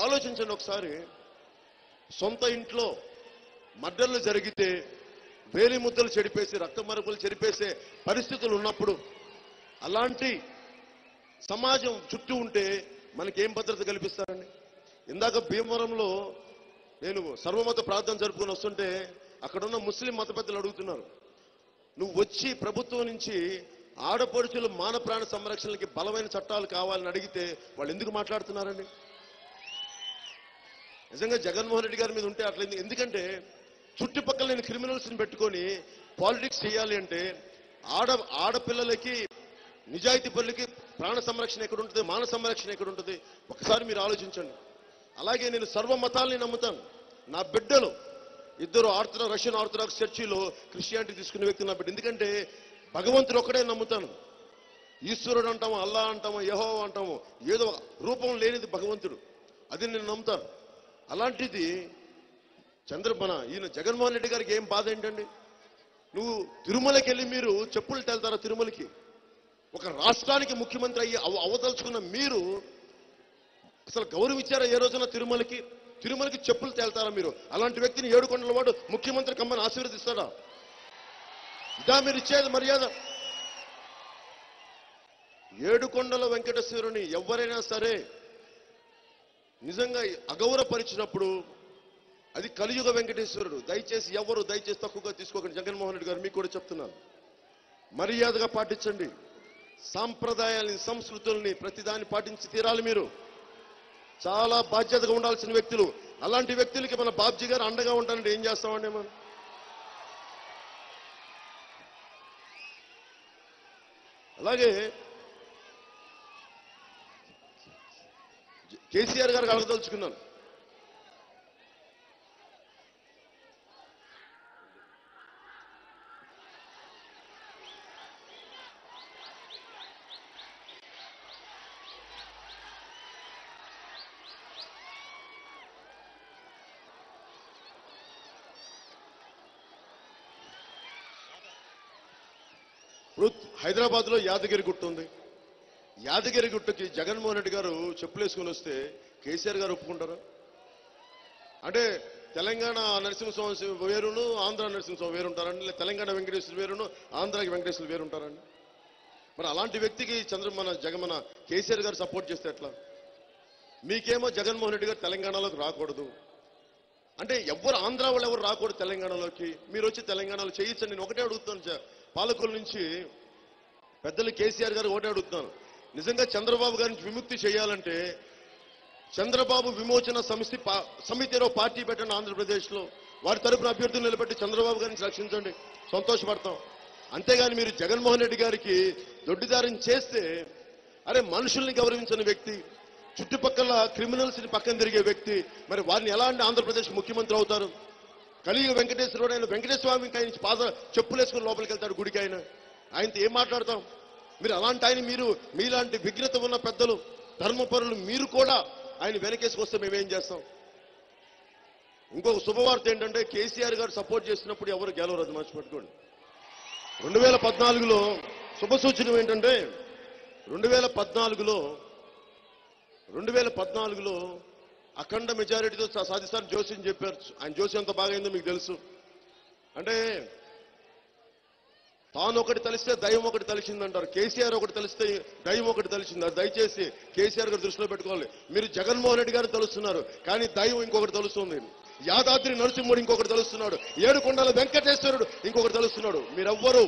ఆలోచించండి ఒకసారి. సొంత ఇంట్లో మర్డర్లు జరిగితే వేలి ముద్దలు చెడిపేసి రక్త మరపులు చెడిపేసే పరిస్థితులు ఉన్నప్పుడు అలాంటి సమాజం చుట్టూ ఉంటే మనకేం భద్రత కల్పిస్తారండి? ఇందాక భీమవరంలో నేను సర్వమత ప్రార్థన జరుపుకొని వస్తుంటే అక్కడున్న ముస్లిం మత పెద్దలు అడుగుతున్నారు, నువ్వు వచ్చి ప్రభుత్వం నుంచి ఆడపడుచులు మాన ప్రాణ సంరక్షణకి బలమైన చట్టాలు కావాలని అడిగితే వాళ్ళు ఎందుకు మాట్లాడుతున్నారండి? నిజంగా జగన్మోహన్ రెడ్డి గారి మీద ఉంటే అట్లా ఎందుకంటే చుట్టుపక్కల నేను క్రిమినల్స్ని పెట్టుకొని పాలిటిక్స్ చేయాలి అంటే ఆడపిల్లలకి నిజాయితీ పనులకి ప్రాణ సంరక్షణ ఎక్కడ ఉంటుంది, మాన సంరక్షణ ఎక్కడ ఉంటుంది? ఒకసారి మీరు ఆలోచించండి. అలాగే నేను సర్వ మతాల్ని నమ్ముతాను. నా బిడ్డలు ఇద్దరు రష్యన్ ఆర్థడాక్స్ చర్చిలో క్రిస్టియానిటీ తీసుకునే వ్యక్తి నా బిడ్డ. ఎందుకంటే భగవంతుడు ఒక్కడే నమ్ముతాను. ఈశ్వరుడు అంటాము, అల్లా అంటాము, యెహోవా అంటాము, ఏదో రూపం లేనిది భగవంతుడు, అది నేను నమ్ముతాను. అలాంటిది ఈయన జగన్మోహన్ రెడ్డి గారికి ఏం బాధ ఏంటండి? నువ్వు తిరుమలకి వెళ్ళి మీరు చెప్పులు తెల్తారా? తిరుమలకి ఒక రాష్ట్రానికి ముఖ్యమంత్రి అయ్యి అవదలుచుకున్న మీరు అసలు గౌరవం ఇచ్చారా ఏ రోజున? తిరుమలకి చెప్పులు తేల్తారా మీరు? అలాంటి వ్యక్తిని ఏడుకొండల వాడు ముఖ్యమంత్రి కమ్మని ఆశీర్వదిస్తాడా? ఇదా మీరు ఇచ్చేది మర్యాద? ఏడుకొండల వెంకటేశ్వరుని ఎవరైనా సరే నిజంగా అగౌరవపరిచినప్పుడు అది కలియుగ వెంకటేశ్వరుడు. దయచేసి తక్కువగా తీసుకోకండి. జగన్మోహన్ రెడ్డి గారు మీకు కూడా చెప్తున్నాను, మర్యాదగా పాటించండి. సాంప్రదాయాల్ని, సంస్కృతుల్ని ప్రతిదాన్ని పాటించి తీరాలి. మీరు చాలా బాధ్యతగా ఉండాల్సిన వ్యక్తులు. అలాంటి వ్యక్తులకి మన బాబ్జీ గారు అండగా ఉంటానంటే ఏం చేస్తామండి మనం? అలాగే కేసీఆర్ గారికి అడగదలుచుకున్నాను. ఇప్పుడు హైదరాబాద్ లో యాదగిరి గుట్ట ఉంది. యాదగిరి గుట్టకి జగన్మోహన్ రెడ్డి గారు చెప్పులేసుకొని వస్తే కేసీఆర్ గారు ఒప్పుకుంటారా? అంటే తెలంగాణ నరసింహస్వామి వేరును ఆంధ్ర నరసింహస్వామి వేరుంటారండి? లేదా తెలంగాణ వెంకటేశ్వర వేరును ఆంధ్రాకి వెంకటేశ్వర వేరుంటారండి? మరి అలాంటి వ్యక్తికి మన కేసీఆర్ గారు సపోర్ట్ చేస్తే ఎట్లా? మీకేమో జగన్మోహన్ రెడ్డి గారు తెలంగాణలోకి రాకూడదు అంటే ఎవరు ఆంధ్ర వాళ్ళు ఎవరు రాకూడదు తెలంగాణలోకి, మీరు వచ్చి తెలంగాణలో చేయించండి. నేను ఒకటే అడుగుతాను పాలకుల నుంచి పెద్దలు కేసీఆర్ గారు ఒకటే అడుగుతున్నాను, నిజంగా చంద్రబాబు గారికి విముక్తి చేయాలంటే చంద్రబాబు విమోచన సమితిలో పార్టీ పెట్టండి ఆంధ్రప్రదేశ్లో, వారి తరపున అభ్యర్థులు నిలబెట్టి చంద్రబాబు గారిని రక్షించండి, సంతోషపడతాం. అంతేగాని మీరు జగన్మోహన్ రెడ్డి గారికి దొడ్డిదారిని చేస్తే, అరే మనుషుల్ని గౌరవించని వ్యక్తి, చుట్టుపక్కల క్రిమినల్స్ ని పక్కన తిరిగే వ్యక్తి, మరి వారిని ఎలా అంటే ఆంధ్రప్రదేశ్ ముఖ్యమంత్రి అవుతారు? కలియుగ వెంకటేశ్వరుడు ఆయన వెంకటేశ్వరస్వామికి ఆయన చెప్పులేసుకుని లోపలికి వెళ్తాడు గుడికి. ఆయనతో ఏం మాట్లాడతాం? మీరు అలాంటి ఆయన మీలాంటి విఘ్నత ఉన్న పెద్దలు, ధర్మపరులు మీరు కూడా ఆయన వెనకేసుకొస్తే మేమేం చేస్తాం? ఇంకొక శుభవార్త ఏంటంటే కేసీఆర్ గారు సపోర్ట్ చేసినప్పుడు ఎవరు గెలవరు, అది మర్చిపెట్టుకోండి. 2014లో శుభ సూచన ఏంటంటే 2014లో అఖండ మెజారిటీతో సాధిస్తారని జోషిని చెప్పారు. ఆయన జోషి ఎంత బాగైందో మీకు తెలుసు. అంటే తాను ఒకటి తలిస్తే దైవం ఒకటి తలిచిందంటారు. కేసీఆర్ ఒకటి తలిస్తే దైవం ఒకటి తలిచింది. దయచేసి కేసీఆర్ గారు దృష్టిలో పెట్టుకోవాలి. మీరు జగన్మోహన్ రెడ్డి గారు తలుస్తున్నారు, కానీ దైవం ఇంకొకటి తలుస్తుంది. యాదాద్రి నరసింహుడు ఇంకొకటి తలుస్తున్నాడు, ఏడుకొండల వెంకటేశ్వరుడు ఇంకొకటి తలుస్తున్నాడు. మీరెవ్వరు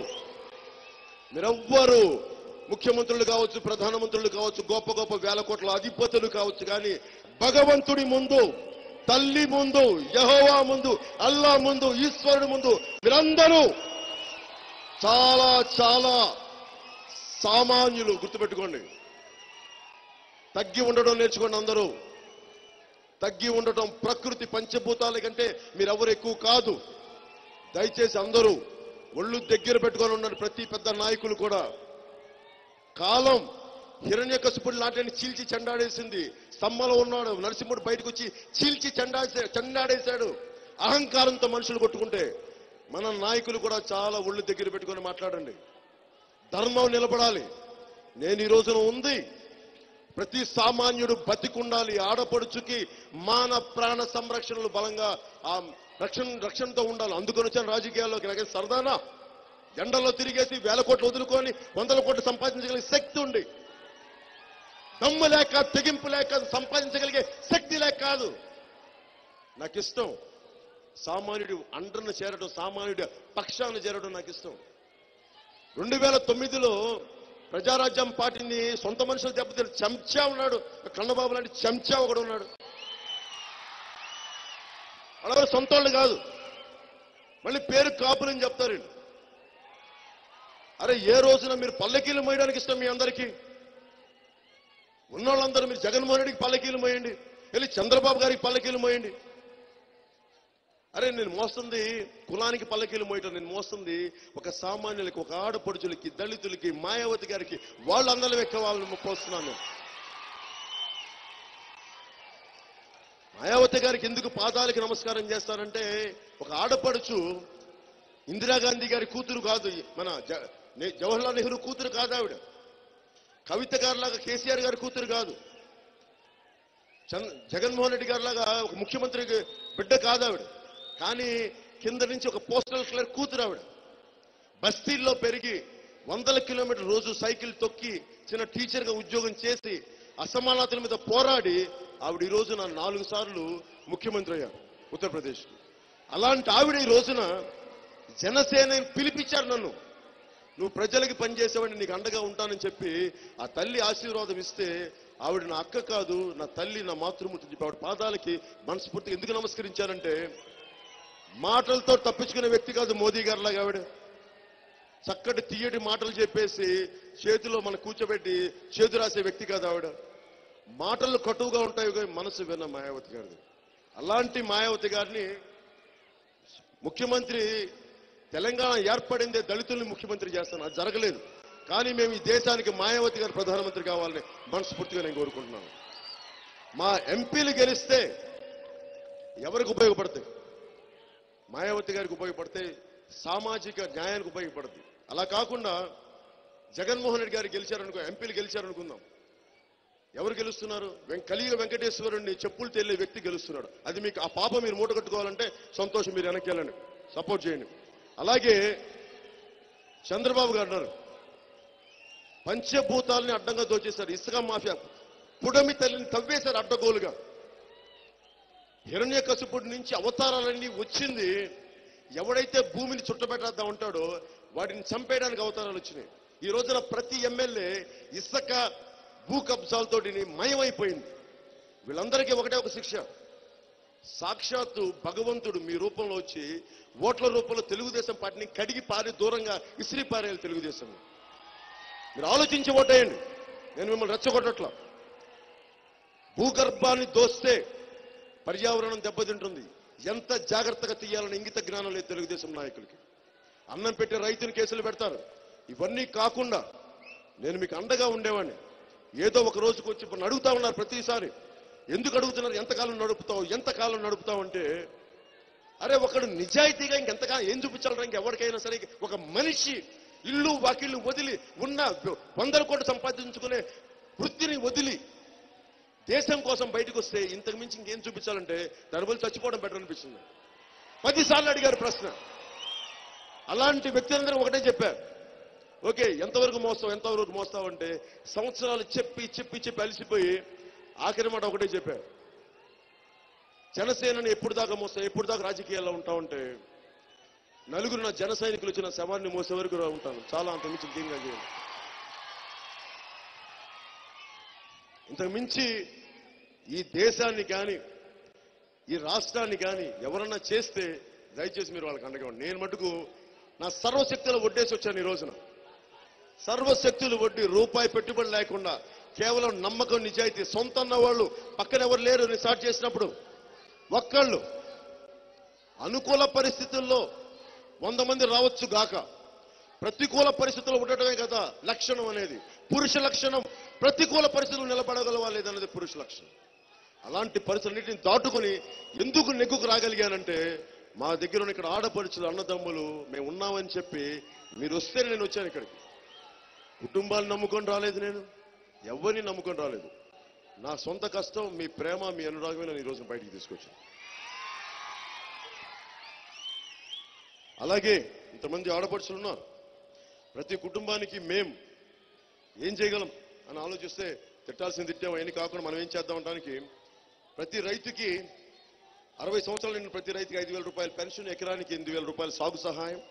ముఖ్యమంత్రులు కావచ్చు, ప్రధానమంత్రులు కావచ్చు, గొప్ప గొప్ప వేల కోట్ల అధిపతులు కావచ్చు, కానీ భగవంతుడి ముందు, తల్లి ముందు, యెహోవా ముందు, అల్లా ముందు, ఈశ్వరుడి ముందు మీరందరూ చాలా చాలా సామాన్యులు. గుర్తుపెట్టుకోండి, తగ్గి ఉండడం నేర్చుకోండి. అందరూ తగ్గి ఉండటం, ప్రకృతి పంచభూతాల కంటే మీరెవరు ఎక్కువ కాదు. దయచేసి అందరూ ఒళ్ళు దగ్గర పెట్టుకొని ఉన్నారు. ప్రతి పెద్ద నాయకులు కూడా కాలం హిరణ్యకశిపుడు లాంటి చీల్చి చెండాడేసింది. స్తంభంలో ఉన్నాడు నరసింహుడు, బయటకు వచ్చి చీల్చి చెండాడేశాడు. అహంకారంతో మనుషులు కొట్టుకుంటే మన నాయకులు కూడా చాలా ఒళ్ళు దగ్గర పెట్టుకొని మాట్లాడండి. ధర్మం నిలబడాలి. నేను ఈ రోజున ఉంది ప్రతి సామాన్యుడు బతికుండాలి. ఆడపడుచుకి మాన ప్రాణ సంరక్షణలు బలంగా ఆ రక్షణతో ఉండాలి. అందుకొని వచ్చాను రాజకీయాల్లోకి. నాకే సరదానా ఎండల్లో తిరిగేసి వేల కోట్లు వదులుకొని 100 కోట్లు సంపాదించగలిగే శక్తి ఉంది. దమ్ము లేక, తెగింపు లేక సంపాదించగలిగే శక్తి లేక కాదు. నాకు ఇష్టం సామాన్యుడు అండర్ను చేరడం, సామాన్యుడి పక్షాన్ని చేరడం నాకు ఇష్టం. 2009లో ప్రజారాజ్యం పార్టీని సొంత మనుషులు దెబ్బతిని చెంచా ఉన్నాడు. కన్నబాబు లాంటి చెంచా ఒకడు ఉన్నాడు. అలాగే సొంత వాళ్ళు కాదు, మళ్ళీ పేరు కాపులని చెప్తారు. అరే ఏ రోజున మీరు పల్లకీలు మోయడానికి ఇష్టం మీ అందరికీ? ఉన్నోళ్ళందరూ మీరు జగన్మోహన్ రెడ్డికి పల్లకీలు మోయండి, వెళ్ళి చంద్రబాబు గారికి పల్లకీలు మోయండి. అరే నేను మోస్తుంది కులానికి పల్లకీలు మోయటం, నేను మోస్తుంది ఒక సామాన్యులకి, ఒక ఆడపడుచులకి, దళితులకి, మాయావతి గారికి, వాళ్ళందరం ఎక్క వాళ్ళని మోస్తున్నాను. మాయావతి గారికి ఎందుకు పాదాలకి నమస్కారం చేస్తారంటే, ఒక ఆడపడుచు ఇందిరాగాంధీ గారి కూతురు కాదు, మన జవహర్లాల్ నెహ్రూ కూతురు కాదు ఆవిడ. కవిత గారిలాగా కేసీఆర్ గారి కూతురు కాదు. జగన్మోహన్ రెడ్డి గారిలాగా ఒక ముఖ్యమంత్రి బిడ్డ కాదు ఆవిడ. కానీ కింద నుంచి ఒక పోస్టల్ క్లర్క్ కూతురు ఆవిడ. బస్తీల్లో పెరిగి 100 కిలోమీటర్ల రోజు సైకిల్ తొక్కి చిన్న టీచర్గా ఉద్యోగం చేసి అసమానతల మీద పోరాడి ఆవిడ ఈ రోజున 4 సార్లు ముఖ్యమంత్రి అయ్యారు ఉత్తరప్రదేశ్. అలాంటి ఆవిడ ఈ రోజున జనసేన పిలిపించారు నన్ను. నువ్వు ప్రజలకి పనిచేసేవాడిని, నీకు అండగా ఉంటానని చెప్పి ఆ తల్లి ఆశీర్వాదం ఇస్తే, ఆవిడ నా అక్క కాదు, నా తల్లి, నా మాతృమూర్తి చెప్పి ఆవిడ పాదాలకి మనస్ఫూర్తిగా ఎందుకు నమస్కరించారంటే, మాటలతో తప్పించుకునే వ్యక్తి కాదు మోదీ గారిలాగా ఆవిడ. చక్కటి తీయటి మాటలు చెప్పేసి చేతిలో మన కూర్చోబెట్టి చేతు రాసే వ్యక్తి కాదు ఆవిడ. మాటలు కటువుగా ఉంటాయి, మనసు విన్న మాయావతి గారిది. అలాంటి మాయావతి గారిని ముఖ్యమంత్రి, తెలంగాణ ఏర్పడిందే దళితుల్ని ముఖ్యమంత్రి చేస్తాను, అది జరగలేదు. కానీ మేము ఈ దేశానికి మాయావతి గారు ప్రధానమంత్రి కావాలని మనస్ఫూర్తిగా నేను కోరుకుంటున్నాను. మా ఎంపీలు గెలిస్తే ఎవరికి ఉపయోగపడతాయి? మాయావతి గారికి ఉపయోగపడతాయి, సామాజిక న్యాయానికి ఉపయోగపడుతుంది. అలా కాకుండా జగన్మోహన్ రెడ్డి గారు గెలిచారనుకో, ఎంపీలు గెలిచారనుకుందాం, ఎవరు గెలుస్తున్నారు? కలియుగ వెంకటేశ్వరుడిని చెప్పులు తెల్లే వ్యక్తి గెలుస్తున్నాడు. అది మీకు ఆ పాప మీరు మూట కట్టుకోవాలంటే సంతోషం, మీరు వెనక్కి వెళ్ళండి, సపోర్ట్ చేయండి. అలాగే చంద్రబాబు గారు అన్నారు, పంచభూతాలని అడ్డంగా దోచేశారు, ఇసుక మాఫియా పుడమి తల్లిని తవ్వేశారు అడ్డగోలుగా. హిరణ్యకశిపుడి నుంచి అవతారాలన్నీ వచ్చింది. ఎవడైతే భూమిని చుట్టబెట్టేద్దాం ఉంటాడో వాటిని చంపేయడానికి అవతారాలు వచ్చినాయి. ఈ రోజున ప్రతి ఎమ్మెల్యే ఇసుక భూ కబ్జాలతోటి మయమైపోయింది. వీళ్ళందరికీ ఒకటే ఒక శిక్ష, సాక్షాత్తు భగవంతుడు మీ రూపంలో వచ్చి ఓట్ల రూపంలో తెలుగుదేశం పార్టీని కడిగి పారి దూరంగా ఇసిరి పారేయాలి తెలుగుదేశం. మీరు ఆలోచించి ఓటేయండి, నేను మిమ్మల్ని రెచ్చగొట్టట్లా. భూగర్భాన్ని దోస్తే పర్యావరణం దెబ్బతింటుంది. ఎంత జాగ్రత్తగా తీయాలని ఇంగిత జ్ఞానం లేదు తెలుగుదేశం నాయకులకి. అన్నం పెట్టే రైతుని కేసులు పెడతారు. ఇవన్నీ కాకుండా నేను మీకు అండగా ఉండేవాడిని. ఏదో ఒక రోజుకు వచ్చి ఇప్పుడు అడుగుతా ఉన్నారు ప్రతిసారి, ఎందుకు అడుగుతున్నారు, ఎంతకాలం నడుపుతావు అంటే, అరే ఒకడు నిజాయితీగా ఇంకెంతకాలం ఏం చూపించాలరా? ఇంకెవరికైనా సరే ఒక మనిషి ఇల్లు వాకిళ్ళు వదిలి ఉన్న 100 కోట్లు సంపాదించుకునే వృత్తిని వదిలి దేశం కోసం బయటకు వస్తే ఇంతకు మించి ఇంకేం చూపించాలంటే దాని బదులు చచ్చిపోవడం బెటర్ అనిపిస్తుంది. 10 సార్లు అడిగారు ప్రశ్న. అలాంటి వ్యక్తులందరూ ఒకటే చెప్పారు, ఓకే ఎంతవరకు మోస్తావు అంటే, సంవత్సరాలు చెప్పి అలసిపోయి ఆఖరి మాట ఒకటే చెప్పారు, జనసేనని ఎప్పుడు దాకా రాజకీయాల్లో ఉంటామంటే, నలుగురు నా జన సైనికులు వచ్చిన శవాన్ని మోసే వరకు ఉంటాను, చాలా అంత మించి ఇంకేంగా చేయాలి. ఇంతకు మించి ఈ దేశాన్ని కానీ ఈ రాష్ట్రాన్ని కానీ ఎవరన్నా చేస్తే దయచేసి మీరు వాళ్ళకి అండగా ఉండండి. నేను మటుకు నా సర్వశక్తులు ఒడ్డేసి వచ్చాను. ఈ రోజున సర్వశక్తులు ఒడ్డి రూపాయి పెట్టుబడి లేకుండా కేవలం నమ్మకం, నిజాయితీ, సొంత అన్న వాళ్ళు పక్కన ఎవరు లేరు. నేను స్టార్ట్ చేసినప్పుడు ఒక్కళ్ళు అనుకూల పరిస్థితుల్లో 100 మంది రావచ్చు గాక, ప్రతికూల పరిస్థితుల్లో ఉండటమే కదా లక్షణం అనేది. పురుష లక్షణం ప్రతికూల పరిస్థితులు నిలబడగలవా లేదనేది పురుష లక్షణం. అలాంటి పరిస్థితులన్నింటినీ దాటుకుని ఎందుకు నెగ్గుకు రాగలిగానంటే, మా దగ్గర ఉన్న ఇక్కడ ఆడపడుచులు, అన్నదమ్ములు మేము ఉన్నామని చెప్పి మీరు వస్తేనే నేను వచ్చాను ఇక్కడికి. కుటుంబాన్ని నమ్ముకొని రాలేదు, నేను ఎవరిని నమ్ముకొని రాలేదు. నా సొంత కష్టం, మీ ప్రేమ, మీ అనురాగమే నేను ఈ రోజున బయటికి తీసుకొచ్చాను. అలాగే ఇంతమంది ఆడపడుచులు ఉన్నారు. ప్రతి కుటుంబానికి మేం ఏం చేయగలం అని ఆలోచిస్తే తిట్టాల్సింది తిట్టాం, అవన్నీ కాకుండా మనం ఏం చేద్దాం అనడానికి ప్రతి రైతుకి 60 సంవత్సరాలు నిండిన ప్రతి రైతుకి 5,000 రూపాయల పెన్షన్, ఎకరానికి 8,000 రూపాయల సాగు సహాయం,